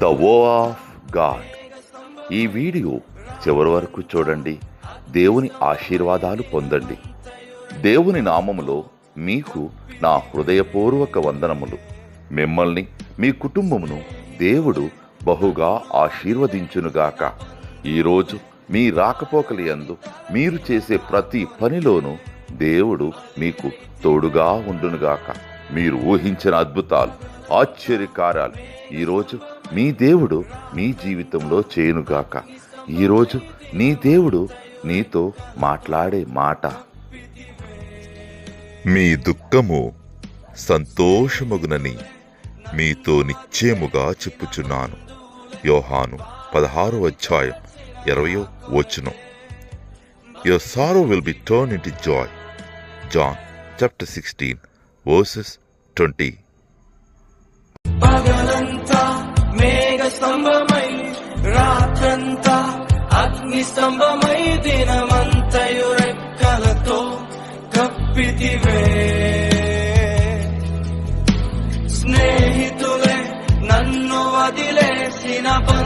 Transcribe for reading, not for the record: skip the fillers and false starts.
The వో of God. ఈ video చివరి వరకు చూడండి. దేవుని ఆశీర్వాదాలు పొందండి. దేవుని నామములో మీకు నా హృదయపూర్వక వందనములు. మిమ్మల్ని, మీ కుటుంబమును దేవుడు బహుగా ఆశీర్వదించునుగాక. ఈరోజు మీ రాకపోకలి యందు మీరు చేసే ప్రతి పనిలోనూ దేవుడు మీకు తోడుగా ఉండునుగాక. మీరు ఊహించిన అద్భుతాలు, ఆశ్చర్యకార్యాలు ఈరోజు మీ దేవుడు మీ జీవితంలో చేయునుగాక. ఈరోజు నీ దేవుడు నీతో మాట్లాడే మాట, మీ దుఃఖము సంతోషమగునని మీతో నిశ్చయముగా చెప్పుచున్నాను. యోహాను 16:20. Your sorrow will be turned into joy. John chapter 16:20. పగలంతా మేఘ స్తంభమై, రాత్రంతా అగ్ని స్తంభమై, దినమంతయు రెక్కలతో కప్పితివే. స్నేహితులే నన్ను వదిలేసిన